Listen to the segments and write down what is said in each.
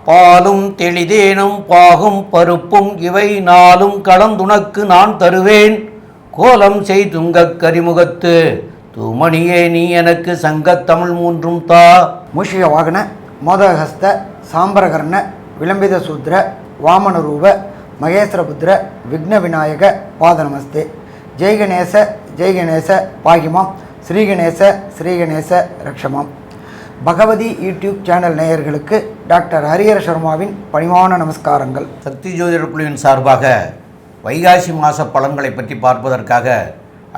பாலும் தெளிதேனும் பாகும் பருப்பும் இவை நாளும் கலந்துனக்கு நான் தருவேன். கோலம் செய்துங்கக் கரிமுகத்து தூமணியே நீ எனக்கு சங்கத்தமிழ் மூன்றும் தா. மூஷிக வாகன மோதகஸ்த சாம்பரகர்ண விளம்பித சூத்ர வாமனரூப மகேஸ்வரபுத்திர விக்ன விநாயக பாதநமஸ்தே. ஜெய்கணேச ஜெய்கணேச பாகிமாம், ஸ்ரீகணேச ஸ்ரீகணேச ரக்ஷமாம். பகவதி யூடியூப் சேனல் நேயர்களுக்கு டாக்டர் ஹரிஹர சர்மாவின் பணிவான நமஸ்காரங்கள். சக்தி ஜோதிடர் குழுவின் சார்பாக வைகாசி மாத பலன்களை பற்றி பார்ப்பதற்காக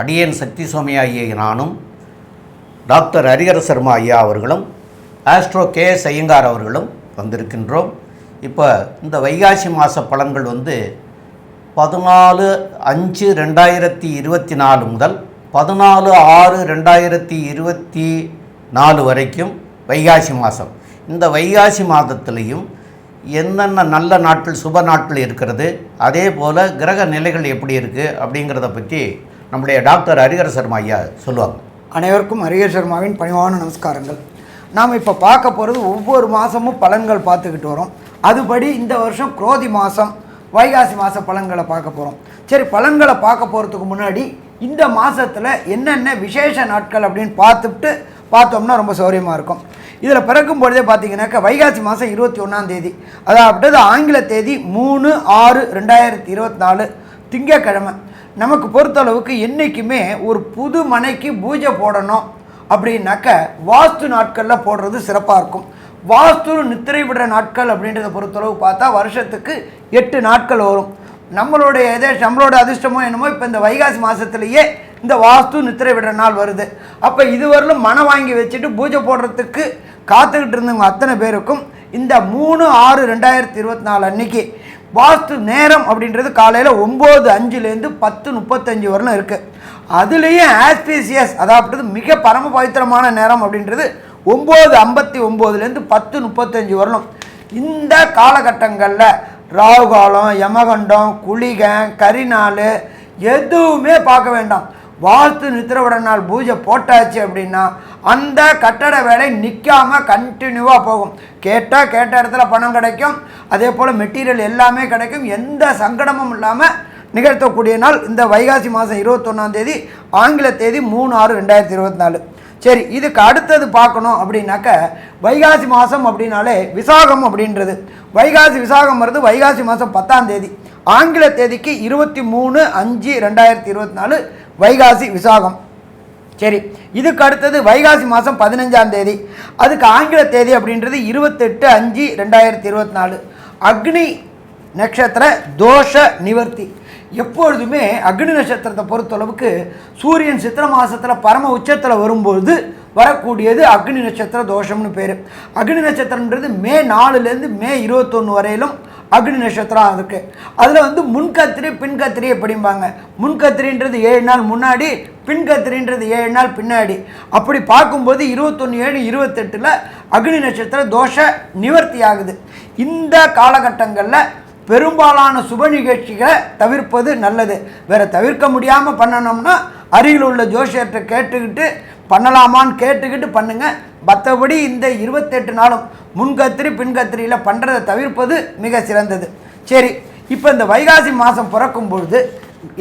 அடியேன் சக்தி சோமியா ஐயா நானும் டாக்டர் ஹரிஹர சர்மா ஐயா அவர்களும் ஆஸ்ட்ரோ KS ஐயங்கார் அவர்களும் வந்திருக்கின்றோம். இப்போ இந்த வைகாசி மாத பலன்கள் 14/5/2024 முதல் 14/6/2024 வரைக்கும் வைகாசி மாதம். இந்த வைகாசி மாதத்துலேயும் என்னென்ன நல்ல நாட்கள் சுப நாட்கள் இருக்கிறது, அதே போல் கிரக நிலைகள் எப்படி இருக்குது அப்படிங்கிறத பற்றி நம்முடைய டாக்டர் ஹரிஹர சர்மா ஐயா சொல்லுவாங்க. அனைவருக்கும் ஹரிஹர சர்மாவின் பணிவான நமஸ்காரங்கள். நாம் இப்போ பார்க்க போகிறது ஒவ்வொரு மாதமும் பலன்கள் பார்த்துக்கிட்டு வரோம். அதுபடி இந்த வருஷம் குரோதி மாதம் வைகாசி மாத பலன்களை பார்க்க போகிறோம். சரி, பலன்களை பார்க்க போகிறதுக்கு முன்னாடி இந்த மாதத்தில் என்னென்ன விசேஷ நாட்கள் அப்படின்னு பார்த்தோம்னா ரொம்ப சௌரியமாக இருக்கும். இதில் பிறக்கும் பொழுதே பார்த்தீங்கன்னாக்கா வைகாசி மாதம் 21ஆம் தேதி, அதாவது ஆங்கில தேதி 3/6/2024 திங்கக்கிழமை. நமக்கு பொறுத்தளவுக்கு என்றைக்குமே ஒரு புது மனைக்கு பூஜை போடணும் அப்படின்னாக்க வாஸ்து நாட்களில் போடுறது சிறப்பாக இருக்கும். வாஸ்து நித்திரை விடுற நாட்கள் அப்படின்றத பொறுத்தளவு பார்த்தா வருஷத்துக்கு 8 நாட்கள் வரும். நம்மளோட அதிர்ஷ்டமோ என்னமோ இப்போ இந்த வைகாசி மாதத்துலேயே இந்த வாஸ்து நித்திரை விடுற நாள் வருது. அப்போ இதுவரையிலும் மனை வாங்கி வச்சுட்டு பூஜை போடுறதுக்கு காத்துக்கிட்டு இருந்தவங்க அத்தனை பேருக்கும் இந்த 3/6/2024 அன்னைக்கு வாஸ்து நேரம் அப்படின்றது காலையில் 9:05 10:35 வரலும் இருக்குது. அதுலேயே ஆஸ்பீசியஸ், அதாவது மிக பரம பவித்திரமான நேரம் அப்படின்றது 9:59 10:35 வரணும். இந்த காலகட்டங்களில் ராகு காலம், யமகண்டம், குளிகை, கரிநாள் எதுவுமே பார்க்க வேண்டாம். வாஸ்து நித்திரவிட நாள் பூஜை போட்டாச்சு அப்படின்னா அந்த கட்டட வேலை நிற்காமல் கண்டினியூவாக போகும். கேட்ட இடத்துல பணம் கிடைக்கும், அதே போல் மெட்டீரியல் எல்லாமே கிடைக்கும். எந்த சங்கடமும் இல்லாமல் நிகழ்த்தக்கூடிய நாள் இந்த வைகாசி மாதம் 21ஆம் தேதி, ஆங்கில தேதி 3/6/2024. சரி, இதுக்கு அடுத்தது பார்க்கணும் அப்படின்னாக்க வைகாசி மாதம் அப்படின்னாலே விசாகம் அப்படின்றது. வைகாசி விசாகம் வருது வைகாசி மாதம் 10ஆம் தேதி, ஆங்கில தேதிக்கு 23/5/2024 வைகாசி விசாகம். சரி, இதுக்கு அடுத்தது வைகாசி மாதம் 15ஆம் தேதி, அதுக்கு ஆங்கில தேதி அப்படின்றது 28/5/2024 அக்னி நட்சத்திர தோஷ நிவர்த்தி. எப்பொழுதுமே அக்னி நட்சத்திரத்தை பொறுத்தளவுக்கு சூரியன் சித்திரை மாதத்தில் பரம உச்சத்தில் வரும்போது வரக்கூடியது அக்னி நட்சத்திர தோஷம்னு பேர். அக்னி நட்சத்திரன்றது மே 4 மே 21 வரையிலும் அக்னி நட்சத்திரம் இருக்குது. அதில் முன்கத்திரி பின்கத்திரி எப்படிம்பாங்க. முன்கத்திரின்றது 7 நாள் முன்னாடி, பின்கத்திரின்றது 7 நாள் பின்னாடி. அப்படி பார்க்கும்போது 21/7/28 அக்னி நட்சத்திர தோஷ நிவர்த்தி ஆகுது. இந்த காலகட்டங்களில் பெரும்பாலான சுப நிகழ்ச்சிகளை தவிர்ப்பது நல்லது. வேறு தவிர்க்க முடியாமல் பண்ணணும்னா அருகில் உள்ள ஜோசியர்கிட்ட கேட்டுக்கிட்டு பண்ணலாமான்னு கேட்டுக்கிட்டு பண்ணுங்கள். மற்றபடி இந்த 28 நாளும் முன்கத்திரி பின்கத்திரியில் பண்ணுறதை தவிர்ப்பது மிக சிறந்தது. சரி, இப்போ இந்த வைகாசி மாதம் பிறக்கும் பொழுது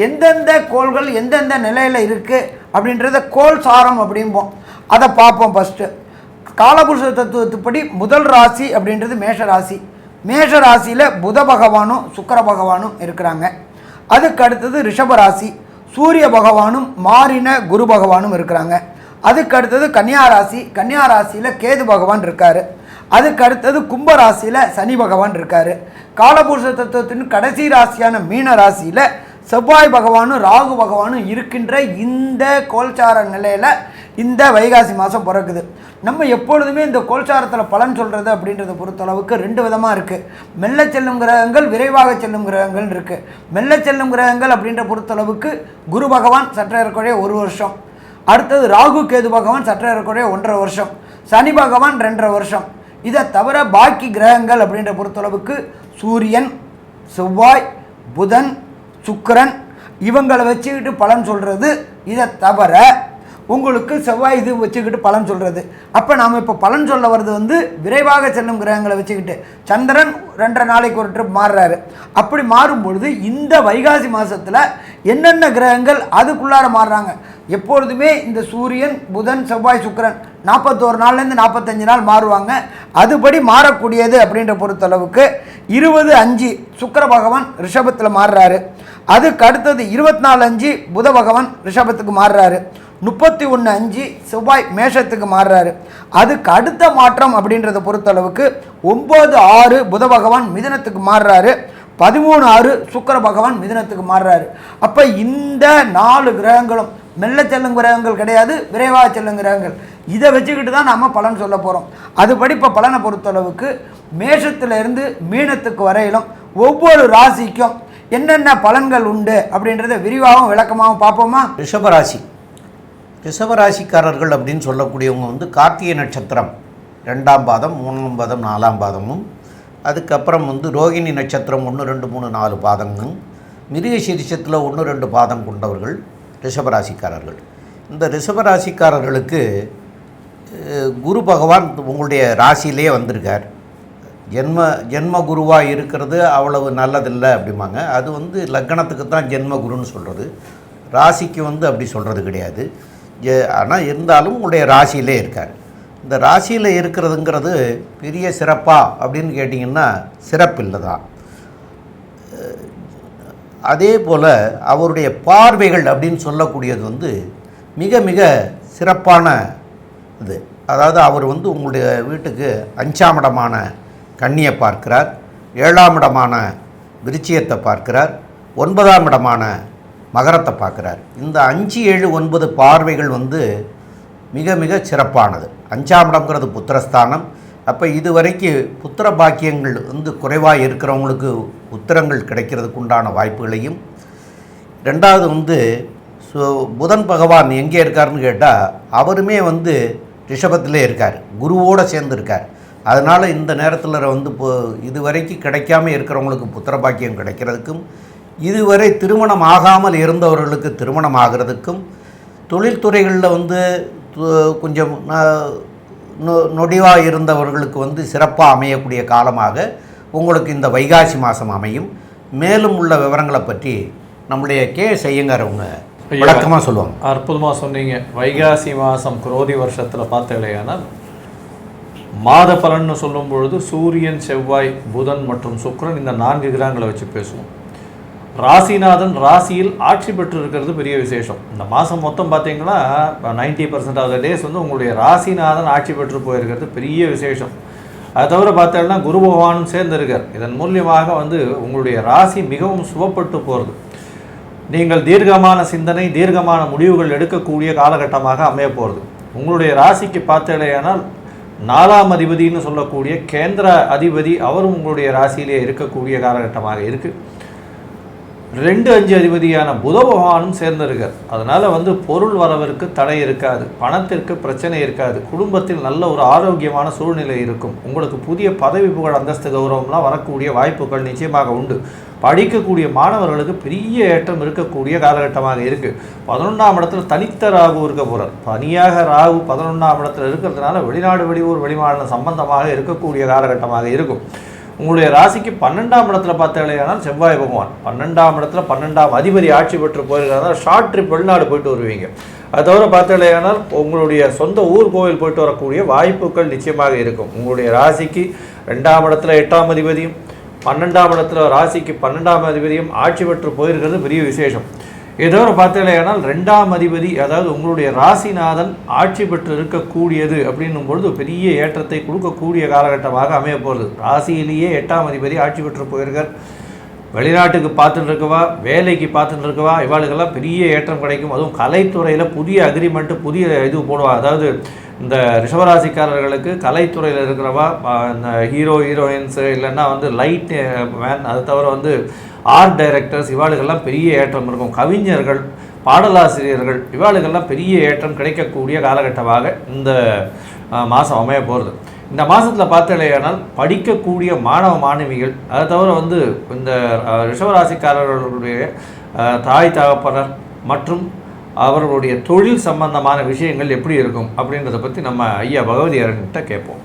எந்தெந்த கோள்கள் எந்தெந்த நிலையில் இருக்குது அப்படின்றத கோள் சாரம் அப்படிம்போம். அதை பார்ப்போம். ஃபஸ்ட்டு காலபுருஷ தத்துவத்துப்படி முதல் ராசி அப்படின்றது மேஷ ராசி. மேஷ ராசியில் புத பகவானும் சுக்கிர பகவானும் இருக்கிறாங்க. அதுக்கு அடுத்தது ரிஷப ராசி, சூரிய பகவானும் மாறின குரு பகவானும் இருக்கிறாங்க. அதுக்கு அடுத்தது கன்னியா ராசி, கன்னியா ராசியில் கேது பகவான் இருக்கார். அதுக்கு அடுத்தது கும்ப ராசியில் சனி பகவான் இருக்கார். காலபுருஷ தத்துவத்தின் கடைசி ராசியான மீன ராசியில் செவ்வாய் பகவானும் ராகு பகவானும் இருக்கின்ற இந்த கோல்சார நிலையில் இந்த வைகாசி மாதம் பிறக்குது. நம்ம எப்பொழுதுமே இந்த கோல்சாரத்தில் பலன் சொல்கிறது அப்படின்றத பொறுத்தளவுக்கு 2 விதமாக இருக்குது. மெல்ல செல்லும் கிரகங்கள், விரைவாக செல்லும் கிரகங்கள் இருக்குது. மெல்ல செல்லும் கிரகங்கள் அப்படின்ற பொறுத்தளவுக்கு குரு பகவான் சற்ற ஏறக்குறைய 1 வருஷம், அடுத்தது ராகு கேது பகவான் சற்ற ஏறக்குறைய 1.5 வருஷம், சனி பகவான் 2.5 வருஷம். இதை தவிர பாக்கி கிரகங்கள் அப்படின்ற பொறுத்தளவுக்கு சூரியன், செவ்வாய், புதன், சுக்கிரன் இவங்களை வச்சுக்கிட்டு பலன் சொல்கிறது. இதை தவிர உங்களுக்கு செவ்வாய் இது வச்சுக்கிட்டு பலன் சொல்கிறது. அப்போ நாம் இப்போ பலன் சொல்ல வர்றது வந்து விரைவாக செல்லும் கிரகங்களை வச்சுக்கிட்டு. சந்திரன் 2.5 நாளைக்கு ஒரு ட்ரிப் மாறுறாரு. அப்படி மாறும்பொழுது இந்த வைகாசி மாதத்தில் என்னென்ன கிரகங்கள் அதுக்குள்ளார மாறுறாங்க. எப்பொழுதுமே இந்த சூரியன், புதன், செவ்வாய், சுக்கிரன் 41 நாள்லேருந்து 45 நாள் மாறுவாங்க. அதுபடி மாறக்கூடியது அப்படின்ற பொறுத்தளவுக்கு 20/5 சுக்கிர பகவான் ரிஷபத்தில் மாறுறாரு. அதுக்கு அடுத்தது 24/5 புத பகவான் ரிஷபத்துக்கு மாறுறாரு. 31/5 செவ்வாய் மேஷத்துக்கு மாறுறாரு. அதுக்கு அடுத்த மாற்றம் அப்படின்றத பொறுத்தளவுக்கு 9/6 புத பகவான் மிதுனத்துக்கு மாறுறாரு. 13/6 சுக்கிர பகவான் மிதுனத்துக்கு மாறுறாரு. அப்போ இந்த 4 கிரகங்களும் மெல்ல செல்லும் கிரகங்கள் கிடையாது, விரைவாக செல்லும் கிரகங்கள். இதை வச்சுக்கிட்டு தான் நாம் பலன் சொல்ல போகிறோம். அதுபடி இப்போ பலனை பொறுத்தளவுக்கு மேஷத்திலிருந்து மீனத்துக்கு வரையிலும் ஒவ்வொரு ராசிக்கும் என்னென்ன பலன்கள் உண்டு அப்படின்றத விரிவாகவும் விளக்கமாகவும் பார்ப்போமா. ரிஷபராசிக்காரர்கள் அப்படின்னு சொல்லக்கூடியவங்க வந்து கார்த்திகை நட்சத்திரம் 2ஆம் பாதம், 3ஆம் பாதம், 4ஆம் பாதமும், அதுக்கப்புறம் வந்து ரோகிணி நட்சத்திரம் 1, 2, 3, 4 பாதங்களும், மிருகசீரிஷத்தில் 1, 2 பாதம் கொண்டவர்கள் ரிஷபராசிக்காரர்கள். இந்த ரிஷபராசிக்காரர்களுக்கு குரு பகவான் உங்களுடைய ராசியிலேயே வந்திருக்கார். ஜென்ம குருவாக இருக்கிறது அவ்வளவு நல்லதில்லை அப்படிம்பாங்க. அது வந்து லக்னத்துக்கு தான் ஜென்ம குருன்னு சொல்கிறது, ராசிக்கு வந்து அப்படி சொல்கிறது கிடையாது. ஆனால் இருந்தாலும் உங்களுடைய ராசியிலே இருக்கார். இந்த ராசியில் இருக்கிறதுங்கிறது பெரிய சிறப்பா அப்படின்னு கேட்டிங்கன்னா சிறப்பில்லை தான். அதே போல் அவருடைய பார்வைகள் அப்படின்னு சொல்லக்கூடியது வந்து மிக மிக சிறப்பான இது. அதாவது அவர் வந்து உங்களுடைய வீட்டுக்கு 5ஆம் இடமான கன்னியை பார்க்கிறார், 7ஆம் இடமான விருச்சிகத்தை பார்க்கிறார், 9ஆம் இடமான மகரத்தை பார்க்குறார். இந்த 5, 7, 9 பார்வைகள் வந்து மிக மிக சிறப்பானது. 5ஆம் இடம்ங்கிறது புத்திரஸ்தானம். அப்போ இதுவரைக்கும் புத்திர பாக்கியங்கள் வந்து குறைவாக இருக்கிறவங்களுக்கு புத்திரங்கள் கிடைக்கிறதுக்கு உண்டான வாய்ப்புகளையும், ரெண்டாவது வந்து புதன் பகவான் எங்கே இருக்காருன்னு கேட்டால் அவருமே வந்து ரிஷபத்திலே இருக்கார், குருவோடு சேர்ந்து இருக்கார். அதனால் இந்த நேரத்தில் வந்து இதுவரைக்கும் கிடைக்காமல் இருக்கிறவங்களுக்கு புத்திர பாக்கியம் கிடைக்கிறதுக்கும், இதுவரை திருமணம் ஆகாமல் இருந்தவர்களுக்கு திருமணம் ஆகிறதுக்கும், தொழில்துறைகளில் வந்து கொஞ்சம் நொடிவாக இருந்தவர்களுக்கு வந்து சிறப்பாக அமையக்கூடிய காலமாக உங்களுக்கு இந்த வைகாசி மாதம் அமையும். மேலும் உள்ள விவரங்களை பற்றி நம்முடைய ஐயங்கார் அவங்க விளக்கமாக சொல்லுவாங்க. அற்புதமாக சொன்னீங்க. வைகாசி மாதம் குரோதி வருஷத்தில் பார்த்தீங்கன்னா மாத பலன்னு சொல்லும் பொழுது சூரியன், செவ்வாய், புதன் மற்றும் சுக்கிரன் இந்த 4 கிரகங்களை வச்சு பேசுவோம். ராசிநாதன் ராசியில் ஆட்சி பெற்று இருக்கிறது பெரிய விசேஷம். இந்த மாதம் மொத்தம் பார்த்தீங்கன்னா 90% ஆஃப் த டேஸ் வந்து உங்களுடைய ராசிநாதன் ஆட்சி பெற்று போயிருக்கிறது பெரிய விசேஷம். அதை தவிர பார்த்தீங்கன்னா குரு பகவானும் சேர்ந்திருக்கார். இதன் மூலியமாக வந்து உங்களுடைய ராசி மிகவும் சுபப்பட்டு போகிறது. நீங்கள் தீர்க்கமான சிந்தனை, தீர்க்கமான முடிவுகள் எடுக்கக்கூடிய காலகட்டமாக அமைய போகிறது. உங்களுடைய ராசிக்கு பார்த்தீங்கன்னா 4ஆம் அதிபதினு சொல்லக்கூடிய கேந்திர அதிபதி அவரும் உங்களுடைய ராசியிலே இருக்கக்கூடிய காலகட்டமாக இருக்குது. 2, 5 அதிபதியான புத பகவானும் சேர்ந்திருக்கார். அதனால் வந்து பொருள் வரவிற்கு தடை இருக்காது, பணத்திற்கு பிரச்சனை இருக்காது, குடும்பத்தில் நல்ல ஒரு ஆரோக்கியமான சூழ்நிலை இருக்கும். உங்களுக்கு புதிய பதவி, புகழ், அந்தஸ்து, கௌரவம்லாம் வரக்கூடிய வாய்ப்புகள் நிச்சயமாக உண்டு. படிக்கக்கூடிய மாணவர்களுக்கு பெரிய ஏற்றம் இருக்கக்கூடிய காலகட்டமாக இருக்குது. 11ஆம் இடத்துல தனித்த ராகு இருக்க போகிறார். தனியாக ராகு 11ஆம் இடத்துல இருக்கிறதுனால வெளிநாடு, வெளியூர், வெளிமாநிலம் சம்பந்தமாக இருக்கக்கூடிய காலகட்டமாக இருக்கும். உங்களுடைய ராசிக்கு 12ஆம் இடத்துல பார்த்தீங்கன்னா செவ்வாய் பகவான் 12ஆம் இடத்துல 12ஆம் அதிபதி ஆட்சி பெற்று போயிருக்கிறதுனால ஷார்ட் ட்ரிப் வெளிநாடு போயிட்டு வருவீங்க. அது தவிர பார்த்தீங்கன்னா உங்களுடைய சொந்த ஊர் கோவில் போயிட்டு வரக்கூடிய வாய்ப்புகள் நிச்சயமாக இருக்கும். உங்களுடைய ராசிக்கு 2ஆம் இடத்துல 8ஆம் அதிபதியும் 12ஆம் இடத்துல ராசிக்கு 12ஆம் அதிபதியும் ஆட்சி பெற்று போயிருக்கிறது பெரிய விசேஷம். இதோட பார்த்தீங்கன்னா 2ஆம் அதிபதி, அதாவது உங்களுடைய ராசிநாதன் ஆட்சி பெற்று இருக்கக்கூடியது அப்படின்னும் பொழுது பெரிய ஏற்றத்தை கொடுக்கக்கூடிய காலகட்டமாக அமைய போகிறது. ராசியிலேயே 8ஆம் அதிபதி ஆட்சி பெற்று போயிருக்கார். வெளிநாட்டுக்கு பார்த்துட்டு இருக்கவா, வேலைக்கு பார்த்துட்டு இருக்கவா, இவாளுக்கெல்லாம் பெரிய ஏற்றம் கிடைக்கும். அதுவும் கலைத்துறையில் புதிய அக்ரிமெண்ட்டு, புதிய இது போடுவா. அதாவது இந்த ரிஷபராசிக்காரர்களுக்கு கலைத்துறையில் இருக்கிறவா, இந்த ஹீரோயின்ஸு, இல்லைன்னா வந்து லைட் மேன், அது தவிர வந்து ஆர்ட் டைரக்டர்ஸ், இவாளுக்கெல்லாம் பெரிய ஏற்றம் இருக்கும். கவிஞர்கள், பாடலாசிரியர்கள், இவாளுக்கெல்லாம் பெரிய ஏற்றம் கிடைக்கக்கூடிய காலகட்டமாக இந்த மாதம் அமைய போகிறது. இந்த மாதத்தில் பார்த்தீங்கன்னா படிக்கக்கூடிய மாணவ மாணவிகள், அதை தவிர வந்து இந்த ரிஷபராசிக்காரர்களுடைய தாய் தகப்பனர் மற்றும் அவர்களுடைய தொழில் சம்பந்தமான விஷயங்கள் எப்படி இருக்கும் அப்படின்றத பற்றி நம்ம ஐயா பகவதி அரங்கிட்ட கேட்போம்.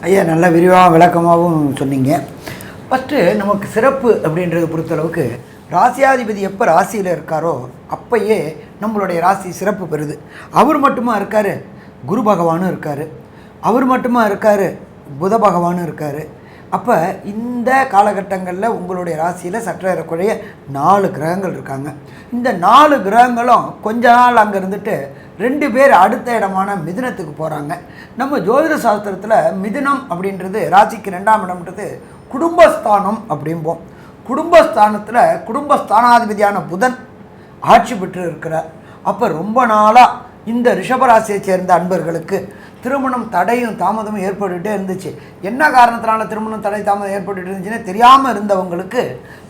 ஐயா நல்ல விரிவாக விளக்கமாகவும் சொன்னீங்க. ஃபஸ்ட்டு நமக்கு சிறப்பு அப்படின்றத பொறுத்தளவுக்கு ராசியாதிபதி எப்போ ராசியில் இருக்காரோ அப்பயே நம்மளுடைய ராசி சிறப்பு பெறுது. அவர் மட்டுமா இருக்கார், குரு பகவானும் இருக்கார். அவர் மட்டுமா இருக்கார், புத பகவானும் இருக்கார். அப்போ இந்த காலகட்டங்களில் உங்களுடைய ராசியில் சற்றேறக்குறைய 4 கிரகங்கள் இருக்காங்க. இந்த 4 கிரகங்களும் கொஞ்ச நாள் அங்கே இருந்துட்டு 2 பேர் அடுத்த இடமான மிதுனத்துக்கு போகிறாங்க. நம்ம ஜோதிட சாஸ்திரத்தில் மிதுனம் அப்படின்றது ராசிக்கு 2ஆம் இடம்ன்றது குடும்பஸ்தானம் அப்படிம்போம். குடும்பஸ்தானத்தில் குடும்பஸ்தானாதிபதியான புதன் ஆட்சி பெற்று இருக்கிறார். அப்போ ரொம்ப நாளாக இந்த ரிஷபராசியை சேர்ந்த அன்பர்களுக்கு திருமணம் தடையும் தாமதமும் ஏற்பட்டுகிட்டே இருந்துச்சு. என்ன காரணத்தினால திருமணம் தடை தாமதம் ஏற்பட்டுட்டு இருந்துச்சுன்னு தெரியாமல் இருந்தவங்களுக்கு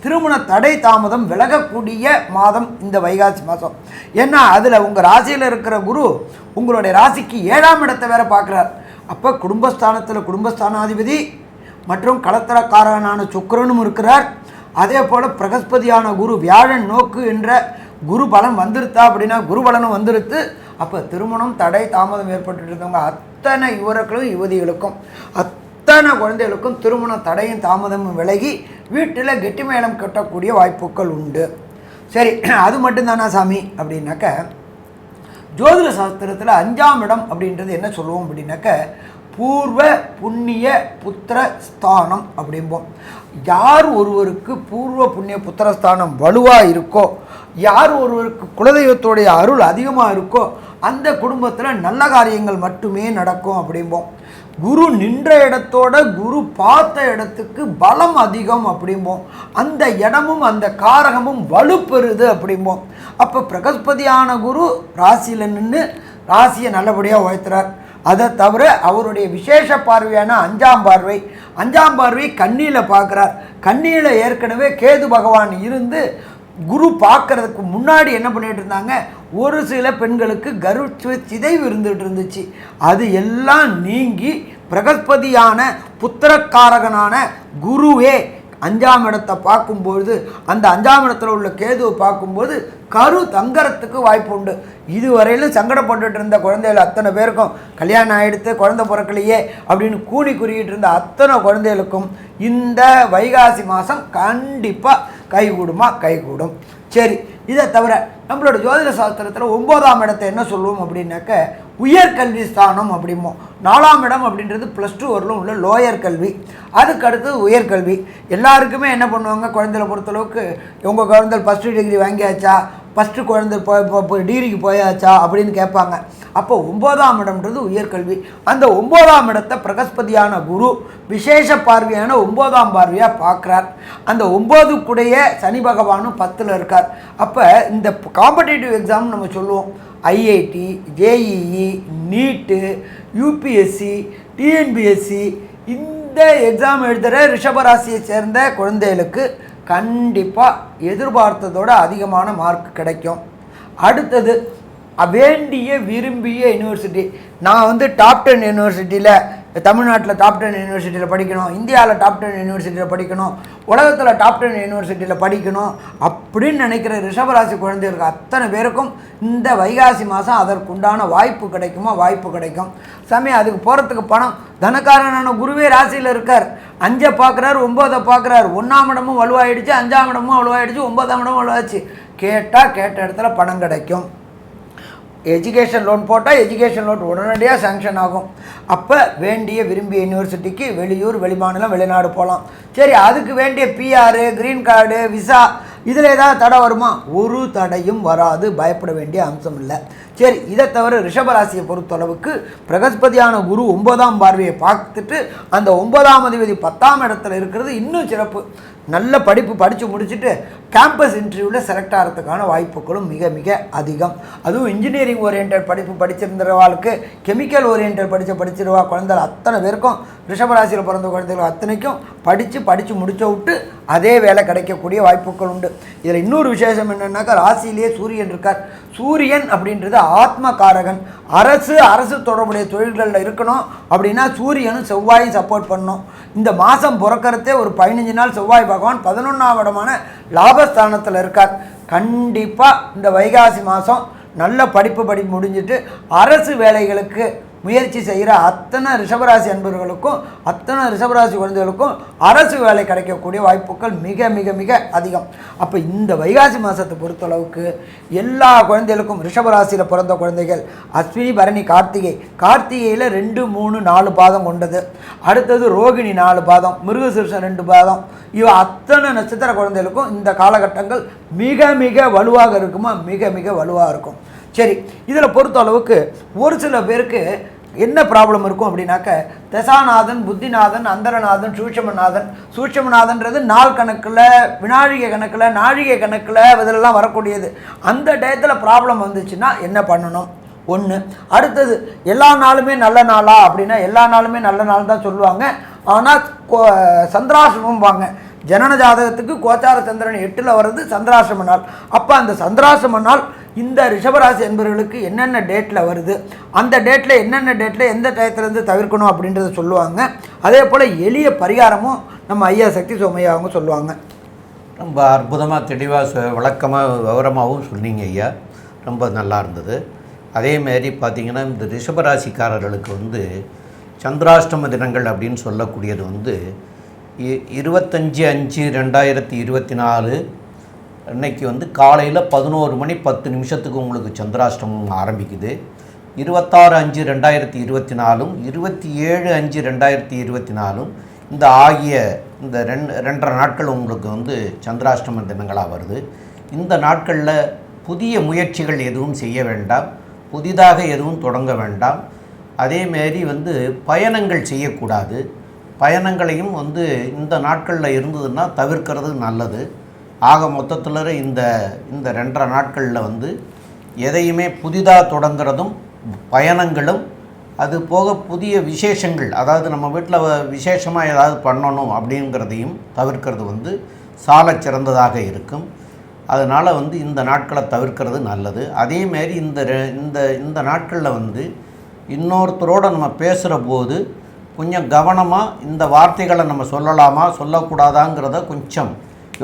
திருமண தடை தாமதம் விலகக்கூடிய மாதம் இந்த வைகாசி மாதம். ஏன்னா அதில் உங்கள் ராசியில் இருக்கிற குரு உங்களுடைய ராசிக்கு 7ஆம் இடத்தை வேற பார்க்குறார். அப்போ குடும்பஸ்தானத்தில் குடும்பஸ்தானாதிபதி மற்றும் கலத்தரக்காரனான சுக்கிரனும் இருக்கிறார். அதே போல் பிரகஸ்பதியான குரு வியாழன் நோக்கு என்ற குரு பலன் வந்துருத்தா அப்படின்னா குரு பலனும் வந்துருத்து. அப்போ திருமணம் தடை தாமதம் ஏற்பட்டு இருந்தவங்க அத்தனை யுவர்களும் யுவதிகளுக்கும் அத்தனை குழந்தைகளுக்கும் திருமண தடையும் தாமதமும் விலகி வீட்டில் கெட்டி மேளம் கட்டக்கூடிய வாய்ப்புகள் உண்டு. சரி, அது மட்டும்தானா சாமி அப்படின்னாக்க ஜோதிட சாஸ்திரத்தில் 5ஆம் இடம் அப்படின்றது என்ன சொல்லுவோம் அப்படின்னாக்க பூர்வ புண்ணிய புத்திர ஸ்தானம் அப்படிம்போம். யார் ஒருவருக்கு பூர்வ புண்ணிய புத்திரஸ்தானம் வலுவாக இருக்கோ, யார் ஒருவருக்கு குலதெய்வத்தோடைய அருள் அதிகமாக இருக்கோ அந்த குடும்பத்தில் நல்ல காரியங்கள் மட்டுமே நடக்கும் அப்படிம்போம். குரு நின்ற இடத்தோட குரு பார்த்த இடத்துக்கு பலம் அதிகம் அப்படிம்போம். அந்த இடமும் அந்த காரகமும் வலுப்பெறுது அப்படிம்போம். அப்போ பிரகஸ்பதியான குரு ராசியில் நின்று ராசியை நல்லபடியாக உயர்த்துறார். அதை தவிர அவருடைய விசேஷ பார்வையான 5ஆம் பார்வை கன்னியில் பார்க்குறார். கன்னியில் ஏற்கனவே கேது பகவான் இருந்து குரு பார்க்கறதுக்கு முன்னாடி என்ன பண்ணிட்டு இருந்தாங்க, ஒரு சில பெண்களுக்கு கர்ப்ப சிதைவு இருந்துகிட்டு இருந்துச்சு. அது எல்லாம் நீங்கி பிரகஸ்பதியான புத்திரக்காரகனான குருவே 5ஆம் இடத்தை பார்க்கும்பொழுது அந்த 5ஆம் இடத்துல உள்ள கேதுவை பார்க்கும்போது கரு தங்கறதுக்கு வாய்ப்பு உண்டு. இதுவரையிலும் சங்கடப்பட்டுட்டு இருந்த குழந்தைகள் அத்தனை பேருக்கும் கல்யாணம் ஆகிடுத்து, குழந்தை பிறக்கலையே அப்படின்னு கூணி குறிக்கிட்டு இருந்த அத்தனை குழந்தைகளுக்கும் இந்த வைகாசி மாதம் கண்டிப்பாக கைகூடும். சரி, இதை தவிர நம்மளோட ஜோதிட சாஸ்திரத்தில் 9ஆம் இடத்தை என்ன சொல்லுவோம் அப்படின்னாக்க உயர்கல்வி ஸ்தானம் அப்படிம்போம். 4ஆம் இடம் அப்படின்றது +2 வரலும் உள்ள லோயர் கல்வி. அதுக்கு அடுத்தது உயர்கல்வி. எல்லாருக்குமே என்ன பண்ணுவாங்க, குழந்தைகளை பொறுத்தளவுக்கு உங்கள் குழந்தை ஃபஸ்ட்டு டிகிரி வாங்கியாச்சா, ஃபஸ்ட்டு குழந்தை டிகிரிக்கு போயாச்சா அப்படின்னு கேட்பாங்க. அப்போ 9ஆம் இடம்ன்றது உயர்கல்வி. அந்த 9ஆம் இடத்தை பிரகஸ்பதியான குரு விசேஷ பார்வையான 9ஆம் பார்வையாக பார்க்குறார். அந்த 9க்குடைய சனி பகவானும் 10ல் இருக்கார். அப்போ இந்த காம்படிட்டிவ் எக்ஸாம் நம்ம சொல்லுவோம், ஐஐடி, ஜேஇஇ, நீட்டு, யூபிஎஸ்சி, டிஎன்பிஎஸ்சி, இந்த எக்ஸாம் எழுதுகிற ரிஷபராசியை சேர்ந்த குழந்தைகளுக்கு கண்டிப்பாக எதிர்பார்த்ததோட அதிகமான மார்க் கிடைக்கும். அடுத்தது வேண்டிய விரும்பிய யூனிவர்சிட்டி. நான் டாப் 10 யூனிவர்சிட்டியில், தமிழ்நாட்டில் டாப் 10 யூனிவர்சிட்டியில் படிக்கணும், இந்தியாவில் டாப் 10 யூனிவர்சிட்டியில் படிக்கணும், உலகத்தில் டாப் 10 யூனிவர்சிட்டியில் படிக்கணும் அப்படின்னு நினைக்கிற ரிஷபராசி குழந்தைகளுக்கு அத்தனை பேருக்கும் இந்த வைகாசி மாதம் அதற்குண்டான வாய்ப்பு கிடைக்கும். சமயம் அதுக்கு போகிறதுக்கு பணம், தனக்காரனான குருவே ராசியில் இருக்கார். 5 பார்க்குறாரு, 9 பார்க்குறாரு. 1ஆம் இடமும் வலுவாயிடுச்சு, 5ஆம் இடமும் வலுவாயிடுச்சு, 9ஆம் இடமும் வலுவாச்சு. கேட்ட இடத்துல பணம் கிடைக்கும். எஜுகேஷன் லோன் போட்டால் எஜுகேஷன் லோன் உடனடியாக சேங்ஷன் ஆகும். அப்போ வேண்டிய விரும்பிய யூனிவர்சிட்டிக்கு வெளியூர், வெளிமாநிலம், வெளிநாடு போகலாம். சரி, அதுக்கு வேண்டிய PR, க்ரீன் கார்டு, விசா இதில் ஏதாவது தடை வருமா? ஒரு தடையும் வராது, பயப்பட வேண்டிய அம்சம் இல்லை. சரி, இதை தவிர ரிஷபராசியை பொறுத்தளவுக்கு பிரகஸ்பதியான குரு 9ஆம் பார்வையை பார்த்துட்டு அந்த 9ஆம் அதிபதி 10ஆம் இடத்துல இருக்கிறது இன்னும் சிறப்பு. நல்ல படிப்பு படித்து முடிச்சுட்டு கேம்பஸ் இன்டர்வியூவில் செலக்ட் ஆகிறதுக்கான வாய்ப்புகளும் மிக மிக அதிகம். அதுவும் இன்ஜினியரிங் ஓரியன்ட் படிப்பு படிச்சிருந்தவாளுக்கு, கெமிக்கல் ஓரியன்ட் படிச்சிருவா குழந்தைகள் அத்தனை பேருக்கும், ரிஷபராசியில் பிறந்த குழந்தைகள் அத்தனைக்கும் படித்து முடிச்ச விட்டு அதே வேலை கிடைக்கக்கூடிய வாய்ப்புகள் உண்டு. இதில் இன்னொரு விசேஷம் என்னென்னாக்கா ராசியிலேயே சூரியன் இருக்கார். சூரியன் அப்படின்றது ஆத்மகாரகன். அரசு தொடர்புடைய தொழில்களில் இருக்கணும் அப்படின்னா சூரியனும் செவ்வாயும் சப்போர்ட் பண்ணணும். இந்த மாதம் பிறக்கிறதே ஒரு 15 நாள் செவ்வாய் பகவான் 11ஆம் இடமான லாபஸ்தானத்தில் இருக்கார். கண்டிப்பாக இந்த வைகாசி மாதம் நல்ல படிப்பு முடிஞ்சிட்டு அரசு வேலைகளுக்கு முயற்சி செய்கிற அத்தனை ரிஷபராசி அன்பர்களுக்கும் அத்தனை ரிஷபராசி குழந்தைகளுக்கும் அரசு வேலை கிடைக்கக்கூடிய வாய்ப்புகள் மிக மிக மிக அதிகம். அப்போ இந்த வைகாசி மாதத்தை பொறுத்தளவுக்கு எல்லா குழந்தைகளுக்கும் ரிஷபராசியில் பிறந்த குழந்தைகள் அஸ்வினி பரணி கார்த்திகையில் 2, 3, 4 பாதம் கொண்டது, அடுத்தது ரோகிணி 4 பாதம், மிருகசீர்ஷம் 2 பாதம், இவ அத்தனை நட்சத்திர குழந்தைகளுக்கும் இந்த காலகட்டங்கள் மிக மிக வலுவாக இருக்குமா, மிக மிக வலுவாக இருக்கும். சரி, இதில் பொறுத்த அளவுக்கு ஒரு சில பேருக்கு என்ன ப்ராப்ளம் இருக்கும் அப்படின்னாக்க, தசாநாதன், புத்திநாதன், அந்தரநாதன், சூட்சமநாதன்றது நாள் கணக்கில், வினாழிகை கணக்கில், நாழிகை கணக்கில் இதெல்லாம் வரக்கூடியது. அந்த டயத்தில் ப்ராப்ளம் வந்துச்சுன்னா என்ன பண்ணணும்? ஒன்று. அடுத்தது, எல்லா நாளுமே நல்ல நாளா அப்படின்னா எல்லா நாளுமே நல்ல நாள் தான் சொல்லுவாங்க. ஆனால் சந்திராசிரமம்பாங்க. ஜனன ஜாதகத்துக்கு கோச்சார சந்திரன் 8ல் வர்றது சந்திராசிரம நாள். அப்போ அந்த சந்திராசிரம நாள் இந்த ரிஷபராசி என்பவர்களுக்கு என்னென்ன டேட்டில் வருது, அந்த டேட்டில் என்னென்ன டேட்டில் எந்த டயத்துலேருந்து தவிர்க்கணும் அப்படின்றத சொல்லுவாங்க. அதே போல் எளிய பரிகாரமும் நம்ம ஐயா சக்தி சோமையா அவங்க சொல்லுவாங்க. ரொம்ப அற்புதமாக தெளிவாக விளக்கமாக விவரமாகவும் சொன்னீங்க ஐயா, ரொம்ப நல்லா இருந்தது. அதேமாரி பார்த்திங்கன்னா இந்த ரிஷபராசிக்காரர்களுக்கு சந்திராஷ்டம தினங்கள் அப்படின்னு சொல்லக்கூடியது 25/5/2024 அன்னைக்கு காலையில் 11 மணி 10 நிமிஷத்துக்கு உங்களுக்கு சந்திராஷ்டமம் ஆரம்பிக்குது. 26/5/2024 27/5/2024 இந்த ஆகிய இந்த 2.5 நாட்கள் உங்களுக்கு சந்திராஷ்டம தினங்களாக வருது. இந்த நாட்களில் புதிய முயற்சிகள் எதுவும் செய்ய வேண்டாம், புதிதாக எதுவும் தொடங்க வேண்டாம். அதேமாரி பயணங்கள் செய்யக்கூடாது. பயணங்களையும் இந்த நாட்களில் இருந்ததுன்னா தவிர்க்கிறது நல்லது. ஆக மொத்தத்தில் இந்த 2.5 நாட்களில் எதையுமே புதிதாக தொடங்கிறதும் பயணங்களும், அது போக புதிய விசேஷங்கள், அதாவது நம்ம வீட்டில் விசேஷமாக ஏதாவது பண்ணணும் அப்படிங்கிறதையும் தவிர்க்கிறது சாலச் சிறந்ததாக இருக்கும். அதனால் இந்த நாட்களை தவிர்க்கிறது நல்லது. அதேமாரி இந்த நாட்களில் இன்னொருத்தரோடு நம்ம பேசுகிற போது கொஞ்சம் கவனமாக இந்த வார்த்தைகளை நம்ம சொல்லலாமா சொல்லக்கூடாதாங்கிறத கொஞ்சம்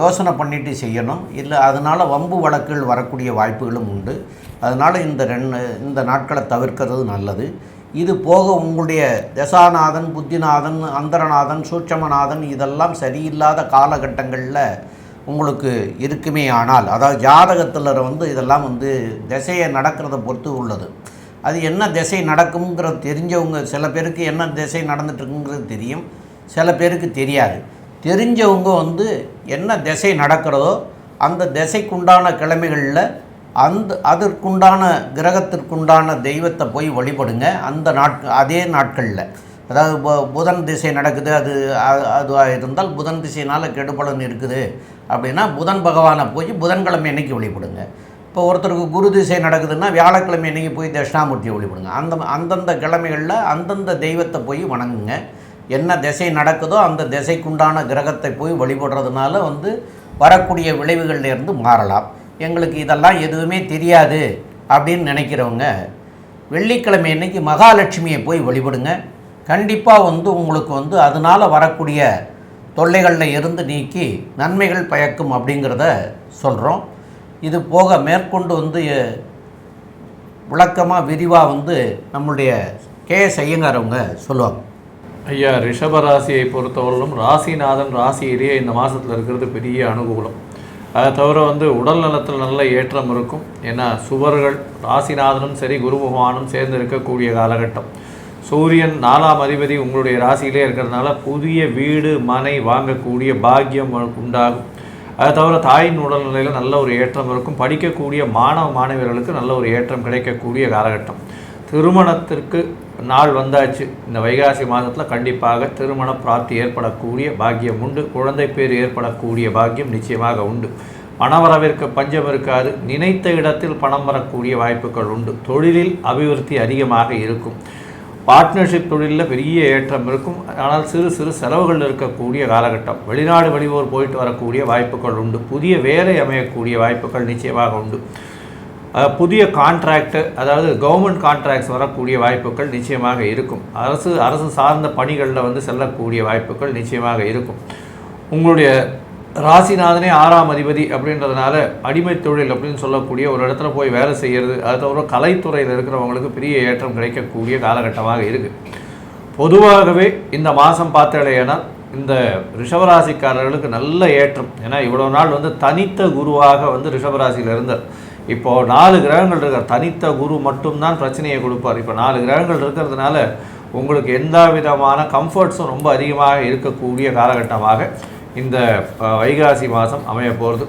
யோசனை பண்ணிட்டு செய்யணும். இல்லை அதனால் வம்பு வழக்குகள் வரக்கூடிய வாய்ப்புகளும் உண்டு. அதனால் இந்த நாட்களை தவிர்க்கிறது நல்லது. இது போக உங்களுடைய தசாநாதன், புத்திநாதன், அந்தரநாதன், சூட்சமநாதன் இதெல்லாம் சரியில்லாத காலகட்டங்களில் உங்களுக்கு இருக்குமே ஆனால், அதாவது ஜாதகத்தில் இதெல்லாம் திசையை நடக்கிறத பொறுத்து உள்ளது. அது என்ன திசை நடக்குங்கிறது தெரிஞ்சவங்க, சில பேருக்கு என்ன திசை நடந்துட்டுருக்குங்கிறது தெரியும், சில பேருக்கு தெரியாது. தெரிஞ்சவங்க என்ன திசை நடக்கிறதோ அந்த திசைக்குண்டான கிழமைகளில் அதற்குண்டான கிரகத்திற்குண்டான தெய்வத்தை போய் வழிபடுங்க. அதே நாட்களில், அதாவது புதன் திசை நடக்குது, அதுவாக இருந்தால் புதன் திசையினால் கெடுபலன் இருக்குது அப்படின்னா புதன் பகவானை போய் புதன்கிழமை அன்னைக்கு வழிபடுங்க. இப்போ ஒருத்தருக்கு குரு திசை நடக்குதுன்னா வியாழக்கிழமை அன்றைக்கி போய் தட்சிணாமூர்த்தியை வழிபடுங்க. அந்தந்த கிழமைகளில் அந்தந்த தெய்வத்தை போய் வணங்குங்க. என்ன திசை நடக்குதோ அந்த திசைக்குண்டான கிரகத்தை போய் வழிபடுறதுனால வரக்கூடிய விளைவுகள்லேருந்து மாறலாம். எங்களுக்கு இதெல்லாம் எதுவுமே தெரியாது அப்படின்னு நினைக்கிறவங்க வெள்ளிக்கிழமை அன்னைக்கு மகாலட்சுமியை போய் வழிபடுங்க. கண்டிப்பாக உங்களுக்கு அதனால் வரக்கூடிய தொல்லைகளில் இருந்து நீக்கி நன்மைகள் பயக்கும் அப்படிங்கிறத சொல்கிறோம். இது போக மேற்கொண்டு விளக்கமாக விரிவாக நம்முடைய கேஎஸ் ஐயங்கார் அவங்க சொல்லுவாங்க. ஐயா, ரிஷபராசியை பொறுத்தவரையிலும் ராசிநாதன் ராசியிலேயே இந்த மாதத்தில் இருக்கிறது பெரிய அனுகூலம். அதை தவிர உடல் நலத்தில் நல்ல ஏற்றம் இருக்கும். ஏன்னா சுவர்கள் ராசிநாதனும் சரி குரு பகவானும் சேர்ந்து இருக்கக்கூடிய காலகட்டம். சூரியன் 4ஆம் அதிபதி உங்களுடைய ராசியிலே இருக்கிறதுனால புதிய வீடு மனை வாங்கக்கூடிய பாக்கியம் உண்டாகும். அதை தவிர தாயின் உடல்நிலையில் நல்ல ஒரு ஏற்றம் இருக்கும். படிக்கக்கூடிய மாணவர்களுக்கு நல்ல ஒரு ஏற்றம் கிடைக்கக்கூடிய காலகட்டம். திருமணத்திற்கு நாள் வந்தாச்சு. இந்த வைகாசி மாதத்தில் கண்டிப்பாக திருமண பிராப்தி ஏற்படக்கூடிய பாக்கியம் உண்டு. குழந்தை பேர் ஏற்படக்கூடிய பாக்கியம் நிச்சயமாக உண்டு. பணவரவிற்கு பஞ்சம் இருக்காது. நினைத்த இடத்தில் பணம் வரக்கூடிய வாய்ப்புகள் உண்டு. தொழிலில் அபிவிருத்தி அதிகமாக இருக்கும். பார்ட்னர்ஷிப் தொழிலில் பெரிய ஏற்றம் இருக்கும். ஆனால் சிறு சிறு செலவுகள் இருக்கக்கூடிய காலகட்டம். வெளிநாடு வெளியூர் போயிட்டு வரக்கூடிய வாய்ப்புகள் உண்டு. புதிய வேலை அமையக்கூடிய வாய்ப்புகள் நிச்சயமாக உண்டு. புதிய கான்ட்ராக்டு, அதாவது கவர்மெண்ட் கான்ட்ராக்ட்ஸ் வரக்கூடிய வாய்ப்புகள் நிச்சயமாக இருக்கும். அரசு சார்ந்த பணிகளில் செல்லக்கூடிய வாய்ப்புகள் நிச்சயமாக இருக்கும். உங்களுடைய ராசிநாதனே 6ஆம் அதிபதி அப்படின்றதுனால அடிமை தொழில் அப்படின்னு சொல்லக்கூடிய ஒரு இடத்துல போய் வேலை செய்கிறது, அது தவிர கலைத்துறையில் இருக்கிறவங்களுக்கு பெரிய ஏற்றம் கிடைக்கக்கூடிய காலகட்டமாக இருக்குது. பொதுவாகவே இந்த மாதம் பார்த்தாலேனா இந்த ரிஷபராசிக்காரர்களுக்கு நல்ல ஏற்றம். ஏன்னா இவ்வளோ நாள் வந்து தனித்த குருவாக வந்து ரிஷபராசியில் இருந்தார். இப்போது 4 கிரகங்கள் இருக்கார். தனித்த குரு மட்டும்தான் பிரச்சனையை கொடுப்பார். இப்போ 4 கிரகங்கள் இருக்கிறதுனால உங்களுக்கு எந்த விதமான கம்ஃபர்ட்ஸும் ரொம்ப அதிகமாக இருக்கக்கூடிய காலகட்டமாக இந்த வைகாசி மாதம் அமைய போகிறது.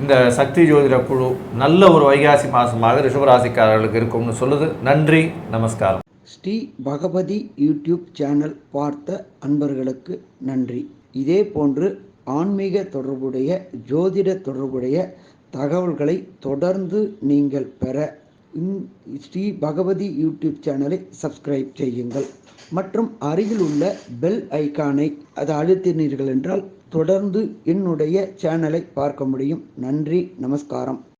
இந்த சக்தி ஜோதிட குழு நல்ல ஒரு வைகாசி மாதமாக ரிஷபராசிக்காரர்களுக்கு இருக்கும்னு சொல்லுது. நன்றி, நமஸ்காரம். ஸ்ரீ பகவதி யூடியூப் சேனல் பார்த்த அன்பர்களுக்கு நன்றி. இதே போன்று ஆன்மீக தொடர்புடைய ஜோதிட தொடர்புடைய தகவல்களை தொடர்ந்து நீங்கள் பெற ஸ்ரீ பகவதி யூடியூப் சேனலை சப்ஸ்கிரைப் செய்யுங்கள் மற்றும் அருகில் உள்ள பெல் ஐக்கானை அதை அழுத்தினீர்கள் என்றால் தொடர்ந்து என்னுடைய சேனலை பார்க்க முடியும். நன்றி, நமஸ்காரம்.